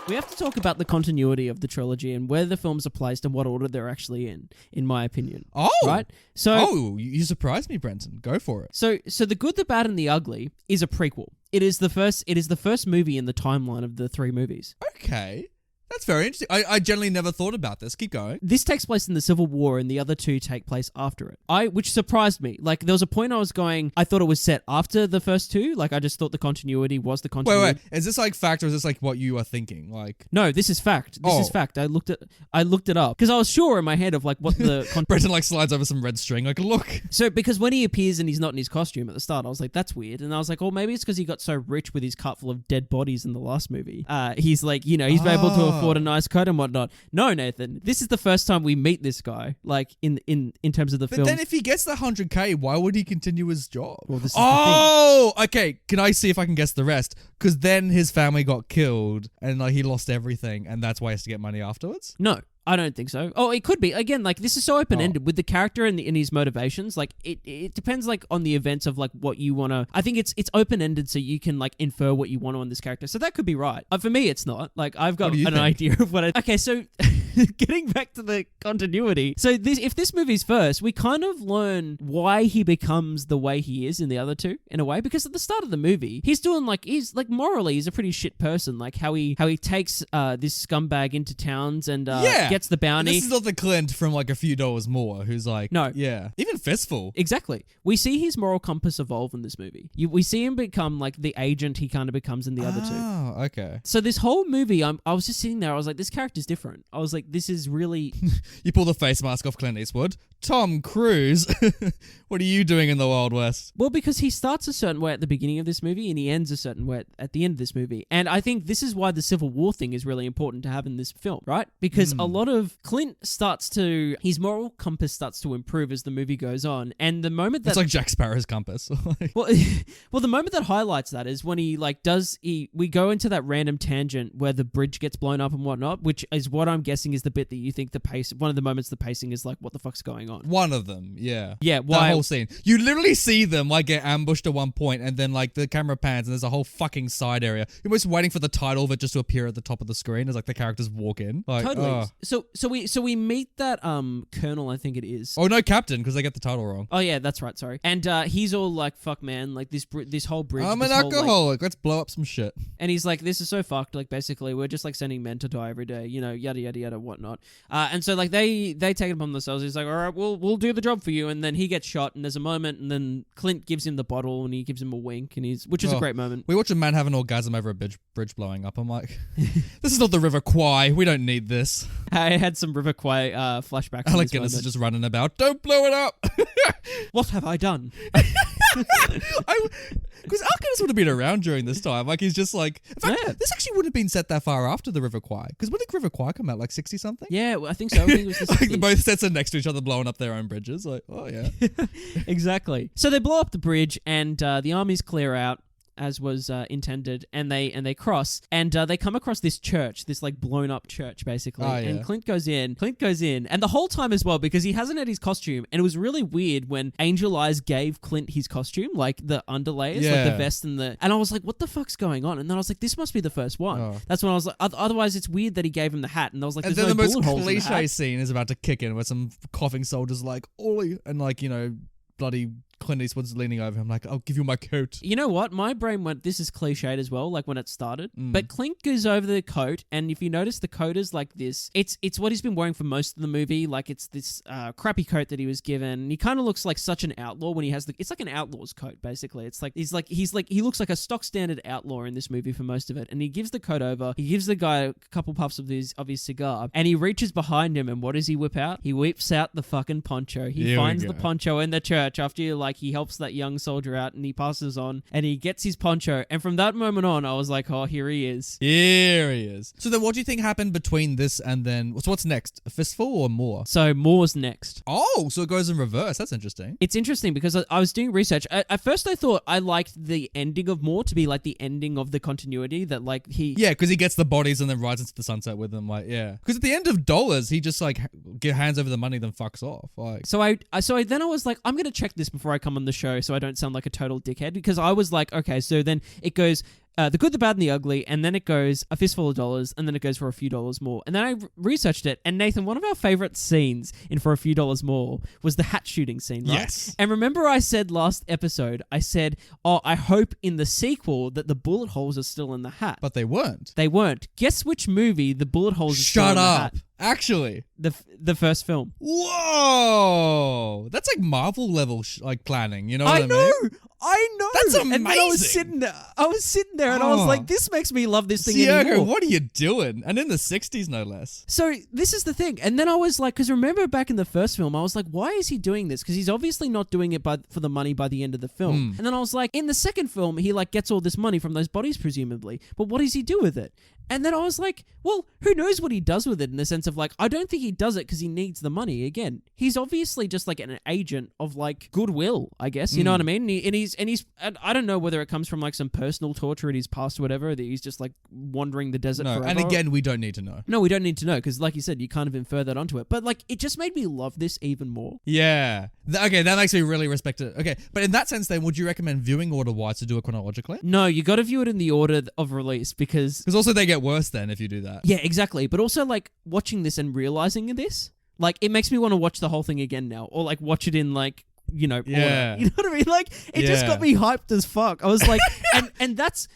We have to talk about the continuity of the trilogy and where the films are placed and what order they're actually in my opinion. Oh, right. So, you surprised me, Brenton. Go for it. So The Good, the Bad, and the Ugly is a prequel. It is the first movie in the timeline of the three movies. Okay. That's very interesting. I generally never thought about this. Keep going. This takes place in the Civil War, and the other two take place after it. Which surprised me. Like, there was a point I thought it was set after the first two. Like, I just thought the continuity was the continuity. Wait. Is this like fact or is this like what you are thinking? Like, no, this is fact. This is fact. I looked it up because I was sure in my head of like what the Brenton like slides over some red string. Like, look. So because when he appears and he's not in his costume at the start, I was like, that's weird. And I was like, oh, maybe it's because he got so rich with his cut full of dead bodies in the last movie. He's like, he's able to afford a nice coat and whatnot. No, Nathan, this is the first time we meet this guy, like in terms of the film. But then if he gets the 100K, why would he continue his job? Well, this is the thing. Okay. Can I see if I can guess the rest? Because then his family got killed and like he lost everything, and that's why he has to get money afterwards. No. I don't think so. Oh, it could be. Again, like, this is so open-ended with the character and his motivations. Like, it depends, like, on the events of, like, what you want to... I think it's open-ended so you can, like, infer what you want on this character. So that could be right. For me, it's not. Like, I've got an idea of what Okay, so... Getting back to the continuity. So if this movie's first, we kind of learn why he becomes the way he is in the other two, in a way. Because at the start of the movie, he's morally, he's a pretty shit person. Like, how he takes this scumbag into towns and... gets the bounty. This is not the Clint from like a few dollars more who's like, no, yeah, even Fistful. Exactly. We see his moral compass evolve in this movie. We see him become like the agent he kind of becomes in the other two. Oh, okay. So this whole movie, I was just sitting there. I was like, this character's different. I was like, this is really. You pull the face mask off Clint Eastwood. Tom Cruise. What are you doing in the Wild West? Well, because he starts a certain way at the beginning of this movie and he ends a certain way at the end of this movie. And I think this is why the Civil War thing is really important to have in this film, right? Because a lot of Clint his moral compass starts to improve as the movie goes on. And the moment that... It's like Jack Sparrow's compass. well, the moment that highlights that is when he we go into that random tangent where the bridge gets blown up and whatnot, which is what I'm guessing is the bit that you think one of the moments the pacing is like, what the fuck's going on? One of them, yeah. Yeah, why? The whole scene. You literally see them like get ambushed at one point and then like the camera pans and there's a whole fucking side area. You're almost waiting for the title of it just to appear at the top of the screen as like the characters walk in. Like, totally. So we meet that colonel, I think it is. Oh, no, captain, because they get the title wrong. Oh yeah, that's right, sorry. And he's all like, fuck man, like this whole bridge. I'm an alcoholic, let's blow up some shit. And he's like, this is so fucked, like basically we're just like sending men to die every day, yada yada yada whatnot. And so like they take it upon themselves. He's like, all right, we'll do the job for you. And then he gets shot and there's a moment and then Clint gives him the bottle and he gives him a wink and which is a great moment. We watch a man have an orgasm over a bridge blowing up. I'm like, this is not the River Kwai. We don't need this. I had some River Kwai flashbacks. Alec Guinness is just running about. Don't blow it up. What have I done? Because Alec Guinness would have been around during this time. Like, he's just like... In fact, this actually wouldn't have been set that far after the River Kwai. Because when did River Kwai come out? Like 60-something? Yeah, I think so. I think it was the 60s. Like, both sets are next to each other blowing up their own bridges. Like, oh, yeah. Exactly. So they blow up the bridge and the armies clear out, as was intended, and they cross, and they come across this church, this like blown up church basically. Oh, yeah. And Clint goes in, and the whole time as well, because he hasn't had his costume, and it was really weird when Angel Eyes gave Clint his costume, like the underlayers, like the vest and I was like, what the fuck's going on? And then I was like, this must be the first one. Oh. That's when I was like, otherwise it's weird that he gave him the hat, and I was like, there's and then no the bullet most holes in the cliche hat. scene is about to kick in where some coughing soldiers like, Ollie, and like, bloody Clint Eastwood's leaning over him like, I'll give you my coat. You know what? My brain went, this is cliched as well, like when it started. But Clint goes over the coat, and if you notice, the coat is like this. It's what he's been wearing for most of the movie. Like, it's this crappy coat that he was given. He kind of looks like such an outlaw when he has it's like an outlaw's coat, basically. It's like, he looks like a stock standard outlaw in this movie for most of it. And he gives the coat over. He gives the guy a couple puffs of his cigar, and he reaches behind him, and what does he whip out? He whips out the fucking poncho. He finds the poncho in the church after he helps that young soldier out and he passes on and he gets his poncho. And from that moment on, I was like, oh, here he is. Here he is. So then what do you think happened between this and then... So what's next? A Fistful or more? So more's next. Oh, so it goes in reverse. That's interesting. It's interesting because I was doing research. At first I thought I liked the ending of More to be like the ending of the continuity that like he... Yeah, because he gets the bodies and then rides into the sunset with them. Like, yeah. Because at the end of Dollars, he just like hands over the money then fucks off. Like... So I was like, I'm going to check this before I come on the show so I don't sound like a total dickhead, because I was like, okay, so then it goes The Good, the Bad, and the Ugly, and then it goes A Fistful of Dollars, and then it goes For a Few Dollars More. And then I researched it, and Nathan, one of our favorite scenes in For a Few Dollars More was the hat shooting scene, right? Yes. And remember I said last episode, I said, I hope in the sequel that the bullet holes are still in the hat. But they weren't. They weren't. Guess which movie the bullet holes are still in Shut the up. hat? Actually. The first film. Whoa. That's like Marvel level planning. You know what I mean? I know. That's And then I was amazing. sitting there and I was like, this makes me love this thing Diego, anymore. what are you doing? And in the 60s, no less. So this is the thing. And then I was like, because remember back in the first film, I was like, why is he doing this? Because he's obviously not doing it for the money by the end of the film. And then I was like, in the second film, he like gets all this money from those bodies, presumably. But what does he do with it? And then I was like, well, who knows what he does with it in the sense of like, I don't think he does it because he needs the money. Again, he's obviously just like an agent of like goodwill, I guess. You know what I mean? And I don't know whether it comes from like some personal torture in his past or whatever, that he's just like wandering the desert forever. And again, we don't need to know. No, we don't need to know because like you said, you kind of infer that onto it. But like, it just made me love this even more. Yeah. Okay, that makes me really respect it. Okay, but in that sense then, would you recommend viewing order-wise to do it chronologically? No, you got to view it in the order of release because... Because also they get worse then if you do that. Yeah, exactly. But also like watching this and realizing this, like it makes me want to watch the whole thing again now or like watch it in like, you know, order. You know what I mean? Like it just got me hyped as fuck. I was like, and that's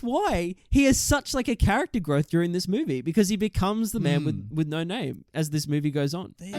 why he has such like a character growth during this movie because he becomes the man with no name as this movie goes on. There you